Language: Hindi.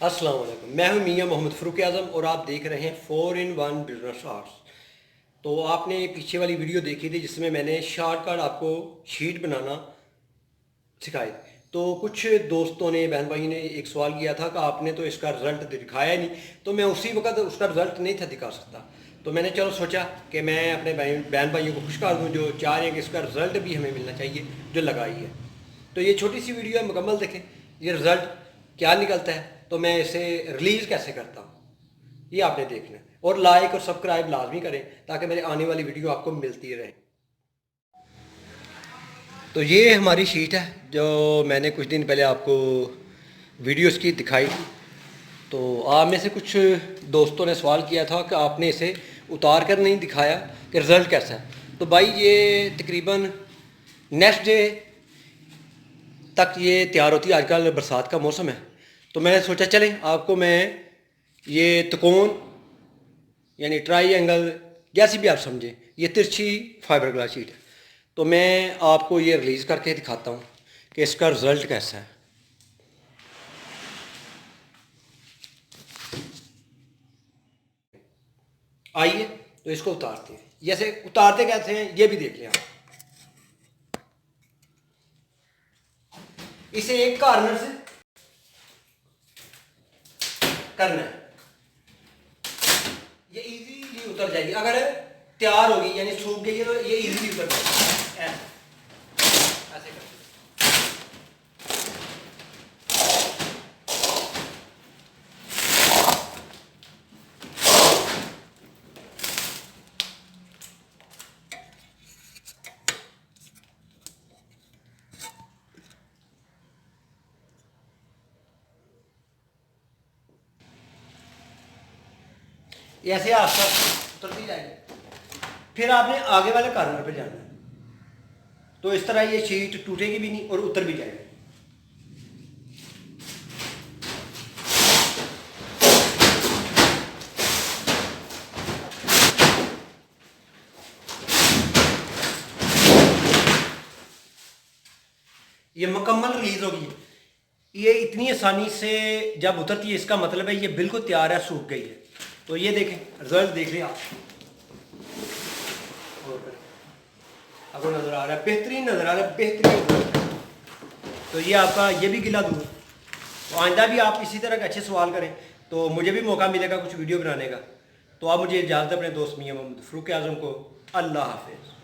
अस्सलाम वालेकुम। मैं हूं मियां मोहम्मद फ़ारूक आज़म और आप देख रहे हैं 4 in 1 बिजनेस आर्ट्स। तो आपने पीछे वाली वीडियो देखी थी जिसमें मैंने शॉर्टकट आपको शीट बनाना सिखाई। तो कुछ दोस्तों ने, बहन भाई ने एक सवाल किया था कि आपने तो इसका रिज़ल्ट दिखाया ही नहीं। तो मैं उसी वक्त उसका रिज़ल्ट नहीं था दिखा सकता, तो मैंने चलो सोचा कि मैं अपने बहन भाइयों को खुश कर दूँ जो चाह रहे हैं कि इसका रिज़ल्ट भी हमें मिलना चाहिए जो लगाई है। तो ये छोटी सी वीडियो है, मुकम्मल देखें ये रिज़ल्ट क्या निकलता है, तो मैं इसे रिलीज़ कैसे करता हूँ ये आपने देखना है। और लाइक और सब्सक्राइब लाजमी करें ताकि मेरे आने वाली वीडियो आपको मिलती रहे। तो ये हमारी शीट है जो मैंने कुछ दिन पहले आपको वीडियोस की दिखाई थी। तो आप में से कुछ दोस्तों ने सवाल किया था कि आपने इसे उतार कर नहीं दिखाया कि रिज़ल्ट कैसा है। तो भाई ये तकरीबन नेक्स्ट डे तक ये तैयार होती है। आजकल बरसात का मौसम है, तो मैंने सोचा चलें आपको मैं ये त्रिकोण यानी ट्राई जैसी भी आप समझें, ये तिरछी फाइबर ग्लास शीट है। तो मैं आपको ये रिलीज़ करके दिखाता हूँ कि इसका रिज़ल्ट कैसा है। आइए तो इसको उतारते हैं। जैसे उतारते कैसे हैं ये भी देख लें आप। इसे एक कॉर्नर से करना है, ये इजीली उतर जाएगी। अगर तैयार होगी यानी सूख गई है तो ये इजीली उतर जाएगी। ऐसे करते ऐसे आस्ता उतरती जाएगी। फिर आपने आगे वाले कॉर्नर पे जाना है, तो इस तरह ये शीट टूटेगी भी नहीं और उतर भी जाएगी। ये मुकम्मल रिलीज होगी। ये इतनी आसानी से जब उतरती है इसका मतलब है ये बिल्कुल तैयार है, सूख गई है। तो ये देखें रिजल्ट देख लें आप, आपको नजर आ रहा है, बेहतरीन नजर आ रहा है, बेहतरीन। तो ये आपका ये भी गिला दूर। तो आइंदा भी आप इसी तरह के अच्छे सवाल करें तो मुझे भी मौका मिलेगा कुछ वीडियो बनाने का। तो आप मुझे इजाज़त अपने दोस्त मियां मोहम्मद फ़ारूक आज़म को। अल्लाह हाफिज़।